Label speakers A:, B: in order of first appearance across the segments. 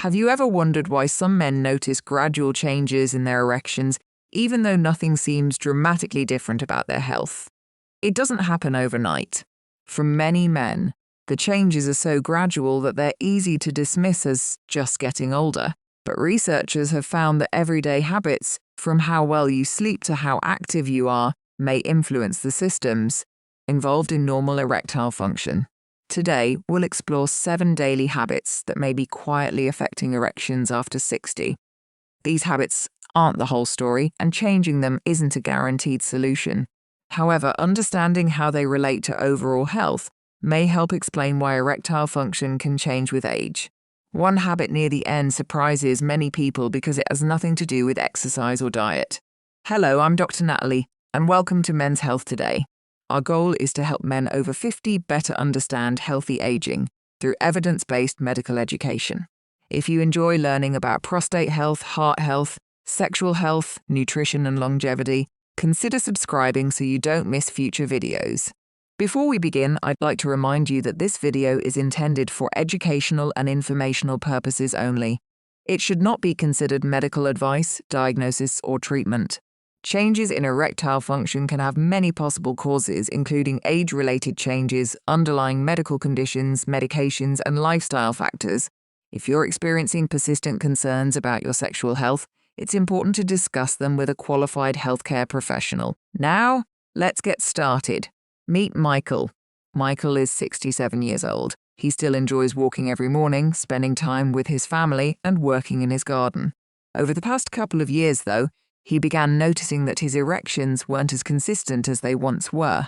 A: Have you ever wondered why some men notice gradual changes in their erections, even though nothing seems dramatically different about their health? It doesn't happen overnight. For many men, the changes are so gradual that they're easy to dismiss as just getting older. But researchers have found that everyday habits, from how well you sleep to how active you are, may influence the systems involved in normal erectile function. Today, we'll explore 7 daily habits that may be quietly affecting erections after 60. These habits aren't the whole story, and changing them isn't a guaranteed solution. However, understanding how they relate to overall health may help explain why erectile function can change with age. One habit near the end surprises many people because it has nothing to do with exercise or diet. Hello, I'm Dr. Natalie, and welcome to Men's Health Today. Our goal is to help men over 50 better understand healthy aging through evidence-based medical education. If you enjoy learning about prostate health, heart health, sexual health, nutrition and longevity, consider subscribing so you don't miss future videos. Before we begin, I'd like to remind you that this video is intended for educational and informational purposes only. It should not be considered medical advice, diagnosis, or treatment. Changes in erectile function can have many possible causes, including age-related changes, underlying medical conditions, medications, and lifestyle factors. If you're experiencing persistent concerns about your sexual health, it's important to discuss them with a qualified healthcare professional. Now, let's get started. Meet Michael. Michael is 67 years old. He still enjoys walking every morning, spending time with his family, and working in his garden. Over the past couple of years, though, he began noticing that his erections weren't as consistent as they once were.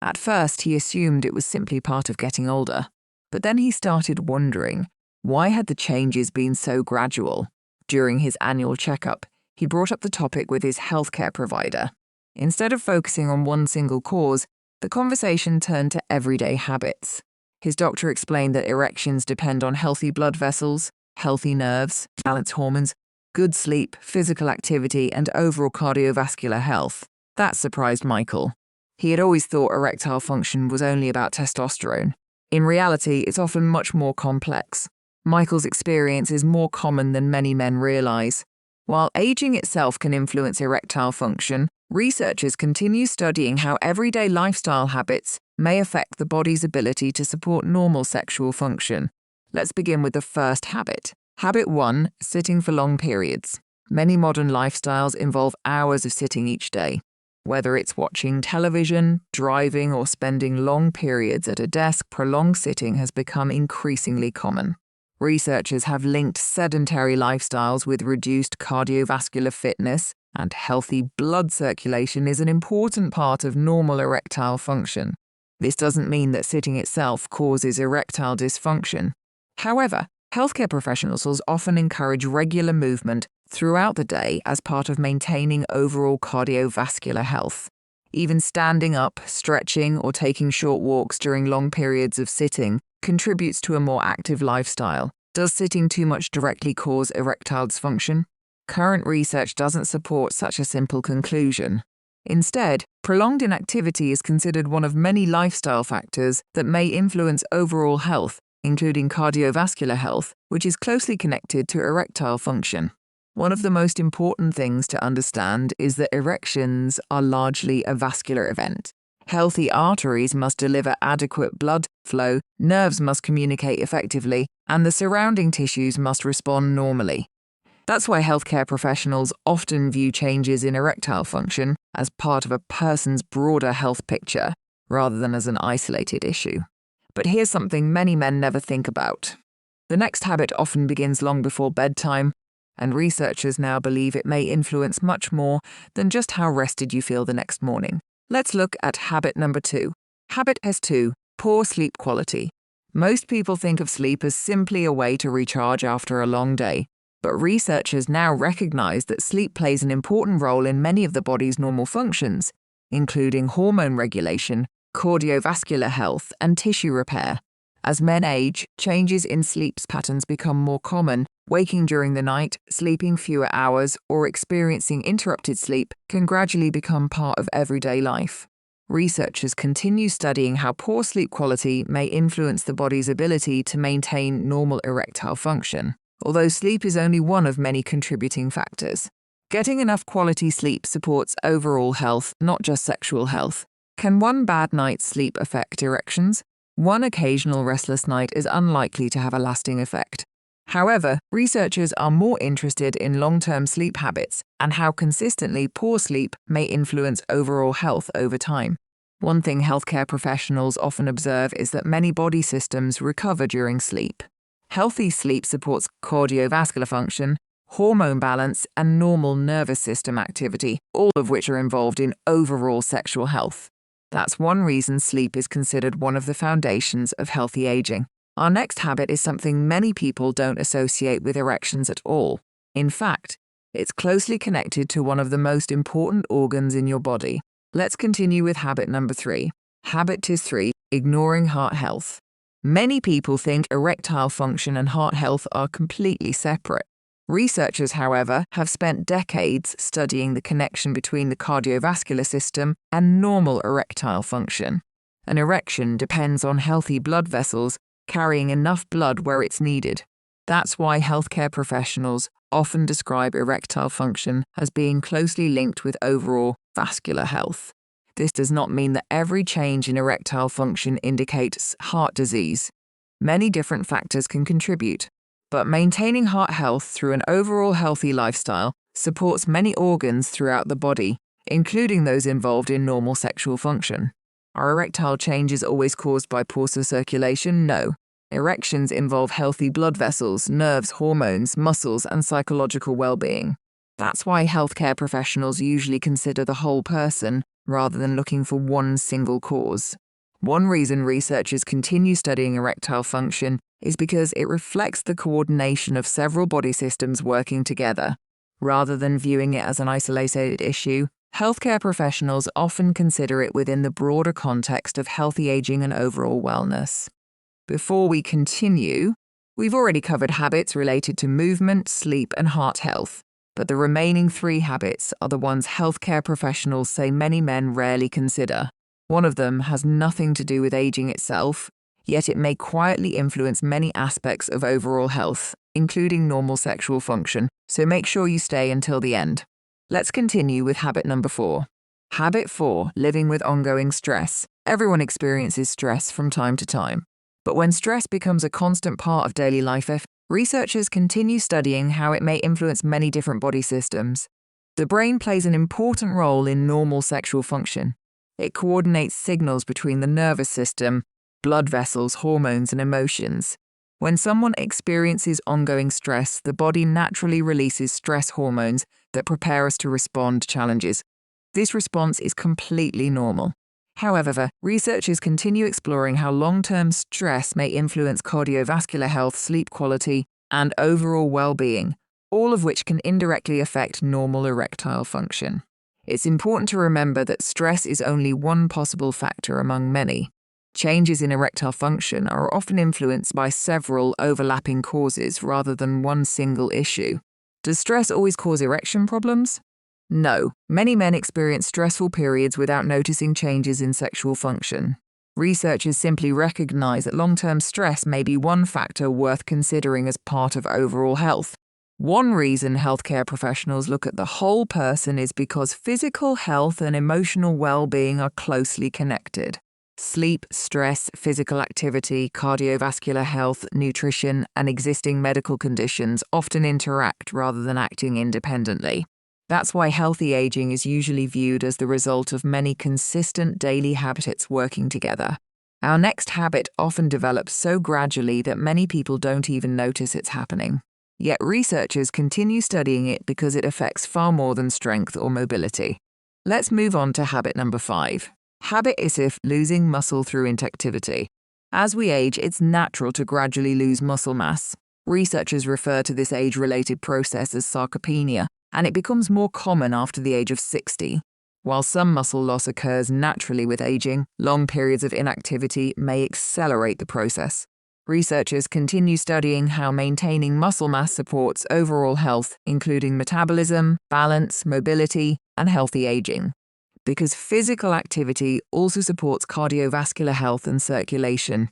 A: At first, he assumed it was simply part of getting older. But then he started wondering, why had the changes been so gradual? During his annual checkup, he brought up the topic with his healthcare provider. Instead of focusing on one single cause, the conversation turned to everyday habits. His doctor explained that erections depend on healthy blood vessels, healthy nerves, balanced hormones, good sleep, physical activity, and overall cardiovascular health. That surprised Michael. He had always thought erectile function was only about testosterone. In reality, it's often much more complex. Michael's experience is more common than many men realize. While aging itself can influence erectile function, researchers continue studying how everyday lifestyle habits may affect the body's ability to support normal sexual function. Let's begin with the first habit. Habit 1, sitting for long periods. Many modern lifestyles involve hours of sitting each day. Whether it's watching television, driving, or spending long periods at a desk, prolonged sitting has become increasingly common. Researchers have linked sedentary lifestyles with reduced cardiovascular fitness, and healthy blood circulation is an important part of normal erectile function. This doesn't mean that sitting itself causes erectile dysfunction. However, healthcare professionals often encourage regular movement throughout the day as part of maintaining overall cardiovascular health. Even standing up, stretching, or taking short walks during long periods of sitting contributes to a more active lifestyle. Does sitting too much directly cause erectile dysfunction? Current research doesn't support such a simple conclusion. Instead, prolonged inactivity is considered one of many lifestyle factors that may influence overall health, including cardiovascular health, which is closely connected to erectile function. One of the most important things to understand is that erections are largely a vascular event. Healthy arteries must deliver adequate blood flow, nerves must communicate effectively, and the surrounding tissues must respond normally. That's why healthcare professionals often view changes in erectile function as part of a person's broader health picture, rather than as an isolated issue. But here's something many men never think about. The next habit often begins long before bedtime, and researchers now believe it may influence much more than just how rested you feel the next morning. Let's look at habit number 2. Habit S2, poor sleep quality. Most people think of sleep as simply a way to recharge after a long day, but researchers now recognize that sleep plays an important role in many of the body's normal functions, including hormone regulation, cardiovascular health, and tissue repair. As men age, changes in sleep patterns become more common. Waking during the night, sleeping fewer hours, or experiencing interrupted sleep can gradually become part of everyday life. Researchers continue studying how poor sleep quality may influence the body's ability to maintain normal erectile function. although sleep is only one of many contributing factors. Getting enough quality sleep supports overall health, not just sexual health. Can one bad night's sleep affect erections? One occasional restless night is unlikely to have a lasting effect. However, researchers are more interested in long-term sleep habits and how consistently poor sleep may influence overall health over time. One thing healthcare professionals often observe is that many body systems recover during sleep. Healthy sleep supports cardiovascular function, hormone balance, and normal nervous system activity, all of which are involved in overall sexual health. That's one reason sleep is considered one of the foundations of healthy aging. Our next habit is something many people don't associate with erections at all. In fact, it's closely connected to one of the most important organs in your body. Let's continue with habit number 3. Habit 3, ignoring heart health. Many people think erectile function and heart health are completely separate. Researchers, however, have spent decades studying the connection between the cardiovascular system and normal erectile function. An erection depends on healthy blood vessels carrying enough blood where it's needed. That's why healthcare professionals often describe erectile function as being closely linked with overall vascular health. This does not mean that every change in erectile function indicates heart disease. Many different factors can contribute, but maintaining heart health through an overall healthy lifestyle supports many organs throughout the body, including those involved in normal sexual function. Are erectile changes always caused by poor circulation? No. Erections involve healthy blood vessels, nerves, hormones, muscles, and psychological well-being. That's why healthcare professionals usually consider the whole person rather than looking for one single cause. One reason researchers continue studying erectile function is because it reflects the coordination of several body systems working together. Rather than viewing it as an isolated issue, healthcare professionals often consider it within the broader context of healthy aging and overall wellness. Before we continue, we've already covered habits related to movement, sleep, and heart health, but the remaining 3 habits are the ones healthcare professionals say many men rarely consider. One of them has nothing to do with aging itself, yet it may quietly influence many aspects of overall health, including normal sexual function, so make sure you stay until the end. Let's continue with habit number 4. Habit 4, living with ongoing stress. Everyone experiences stress from time to time. But when stress becomes a constant part of daily life, researchers continue studying how it may influence many different body systems. The brain plays an important role in normal sexual function. It coordinates signals between the nervous system, blood vessels, hormones, and emotions. When someone experiences ongoing stress, the body naturally releases stress hormones that prepare us to respond to challenges. This response is completely normal. However, researchers continue exploring how long-term stress may influence cardiovascular health, sleep quality, and overall well-being, all of which can indirectly affect normal erectile function. It's important to remember that stress is only one possible factor among many. Changes in erectile function are often influenced by several overlapping causes rather than one single issue. Does stress always cause erection problems? No, many men experience stressful periods without noticing changes in sexual function. Researchers simply recognize that long-term stress may be one factor worth considering as part of overall health. One reason healthcare professionals look at the whole person is because physical health and emotional well-being are closely connected. Sleep, stress, physical activity, cardiovascular health, nutrition, and existing medical conditions often interact rather than acting independently. That's why healthy aging is usually viewed as the result of many consistent daily habits working together. Our next habit often develops so gradually that many people don't even notice it's happening. Yet researchers continue studying it because it affects far more than strength or mobility. Let's move on to habit number 5. Habit is losing muscle through inactivity. As we age, it's natural to gradually lose muscle mass. Researchers refer to this age-related process as sarcopenia, and it becomes more common after the age of 60. While some muscle loss occurs naturally with aging, long periods of inactivity may accelerate the process. Researchers continue studying how maintaining muscle mass supports overall health, including metabolism, balance, mobility, and healthy aging. Because physical activity also supports cardiovascular health and circulation.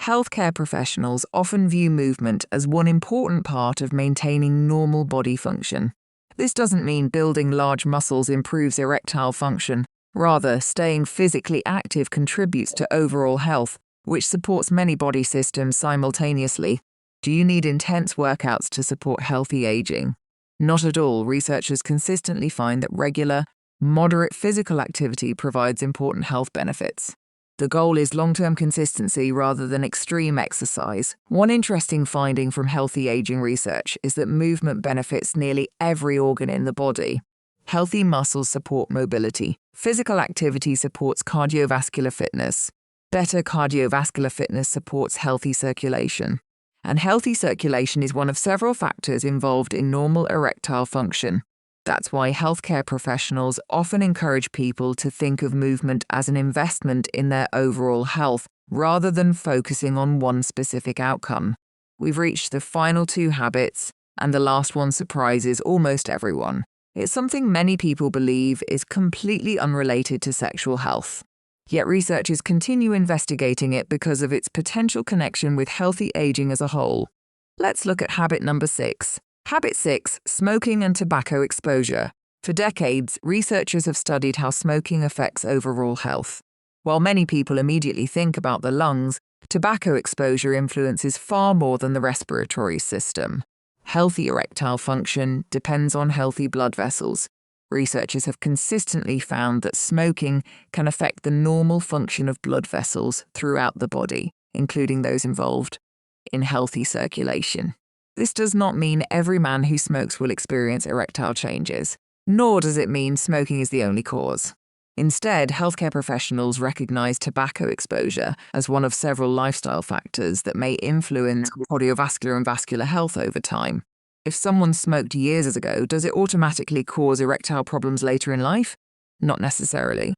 A: Healthcare professionals often view movement as one important part of maintaining normal body function. This doesn't mean building large muscles improves erectile function. Rather, staying physically active contributes to overall health, which supports many body systems simultaneously. Do you need intense workouts to support healthy aging? Not at all. Researchers consistently find that regular, moderate physical activity provides important health benefits. The goal is long-term consistency rather than extreme exercise. One interesting finding from healthy aging research is that movement benefits nearly every organ in the body. Healthy muscles support mobility. Physical activity supports cardiovascular fitness. Better cardiovascular fitness supports healthy circulation. And healthy circulation is one of several factors involved in normal erectile function. That's why healthcare professionals often encourage people to think of movement as an investment in their overall health, rather than focusing on one specific outcome. We've reached the final 2 habits, and the last one surprises almost everyone. It's something many people believe is completely unrelated to sexual health. Yet researchers continue investigating it because of its potential connection with healthy aging as a whole. Let's look at habit number 6. Habit 6, smoking and tobacco exposure. For decades, researchers have studied how smoking affects overall health. While many people immediately think about the lungs, tobacco exposure influences far more than the respiratory system. Healthy erectile function depends on healthy blood vessels. Researchers have consistently found that smoking can affect the normal function of blood vessels throughout the body, including those involved in healthy circulation. This does not mean every man who smokes will experience erectile changes, nor does it mean smoking is the only cause. Instead, healthcare professionals recognize tobacco exposure as one of several lifestyle factors that may influence cardiovascular and vascular health over time. If someone smoked years ago, does it automatically cause erectile problems later in life? Not necessarily.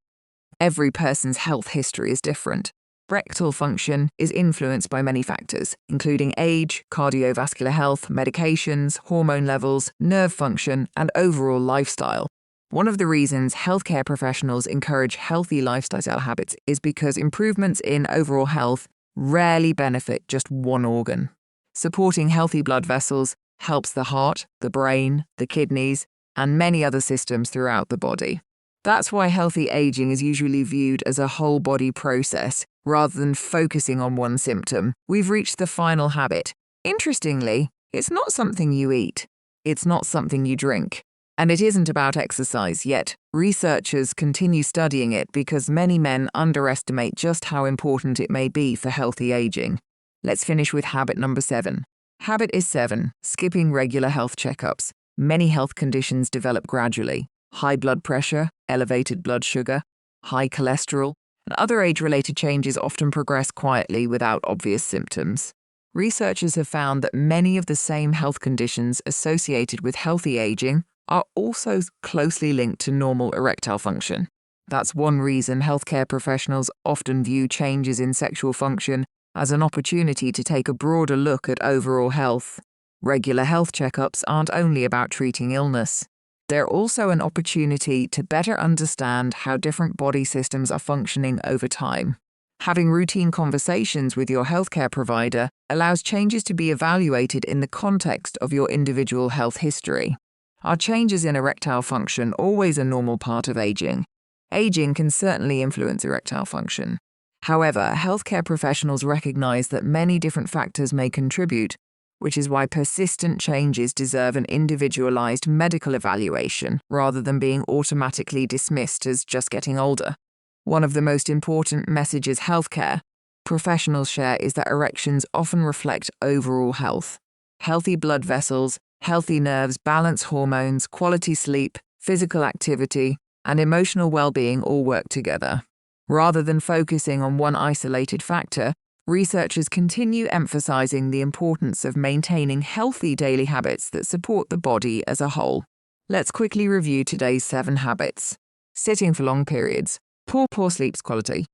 A: Every person's health history is different. Erectile function is influenced by many factors, including age, cardiovascular health, medications, hormone levels, nerve function, and overall lifestyle. One of the reasons healthcare professionals encourage healthy lifestyle habits is because improvements in overall health rarely benefit just one organ. Supporting healthy blood vessels helps the heart, the brain, the kidneys, and many other systems throughout the body. That's why healthy aging is usually viewed as a whole body process, rather than focusing on one symptom. We've reached the final habit. Interestingly, it's not something you eat. It's not something you drink. And it isn't about exercise yet. Researchers continue studying it because many men underestimate just how important it may be for healthy aging. Let's finish with habit number 7. Habit is 7, skipping regular health checkups. Many health conditions develop gradually. High blood pressure, elevated blood sugar, high cholesterol, and other age-related changes often progress quietly without obvious symptoms. Researchers have found that many of the same health conditions associated with healthy aging are also closely linked to normal erectile function. That's one reason healthcare professionals often view changes in sexual function as an opportunity to take a broader look at overall health. Regular health checkups aren't only about treating illness. They're also an opportunity to better understand how different body systems are functioning over time. Having routine conversations with your healthcare provider allows changes to be evaluated in the context of your individual health history. Are changes in erectile function always a normal part of aging? Aging can certainly influence erectile function. However, healthcare professionals recognize that many different factors may contribute, which is why persistent changes deserve an individualized medical evaluation rather than being automatically dismissed as just getting older. One of the most important messages healthcare professionals share is that erections often reflect overall health. Healthy blood vessels, healthy nerves, balanced hormones, quality sleep, physical activity, and emotional well-being all work together. Rather than focusing on one isolated factor, researchers continue emphasizing the importance of maintaining healthy daily habits that support the body as a whole. Let's quickly review today's 7 habits. Sitting for long periods, poor sleep quality,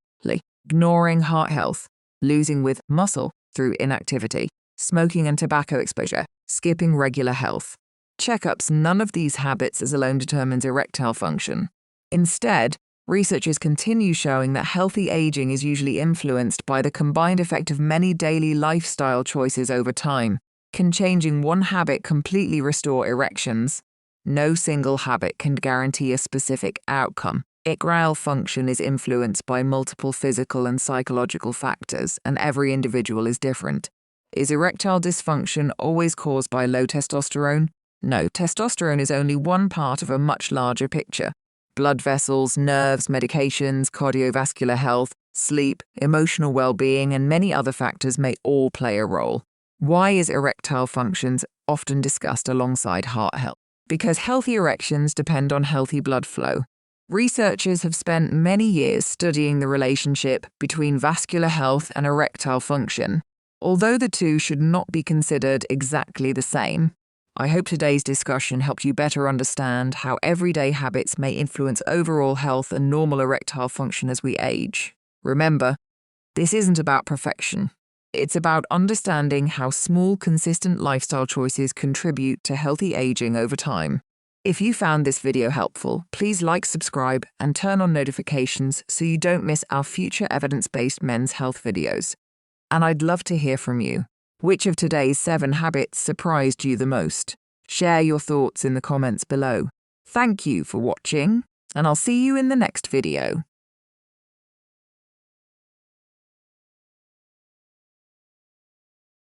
A: ignoring heart health, losing with muscle through inactivity, smoking and tobacco exposure, skipping regular health. Checkups. None of these habits as alone determines erectile function. Instead, Researchers continue showing that healthy aging is usually influenced by the combined effect of many daily lifestyle choices over time. Can changing one habit completely restore erections? No single habit can guarantee a specific outcome. Erectile function is influenced by multiple physical and psychological factors, and every individual is different. Is erectile dysfunction always caused by low testosterone? No, testosterone is only one part of a much larger picture. Blood vessels, nerves, medications, cardiovascular health, sleep, emotional well-being, and many other factors may all play a role. Why is erectile functions often discussed alongside heart health? Because healthy erections depend on healthy blood flow. Researchers have spent many years studying the relationship between vascular health and erectile function. Although the two should not be considered exactly the same, I hope today's discussion helped you better understand how everyday habits may influence overall health and normal erectile function as we age. Remember, this isn't about perfection. It's about understanding how small, consistent lifestyle choices contribute to healthy aging over time. If you found this video helpful, please like, subscribe, and turn on notifications so you don't miss our future evidence-based men's health videos. And I'd love to hear from you. Which of today's 7 habits surprised you the most? Share your thoughts in the comments below. Thank you for watching, and I'll see you in the next video.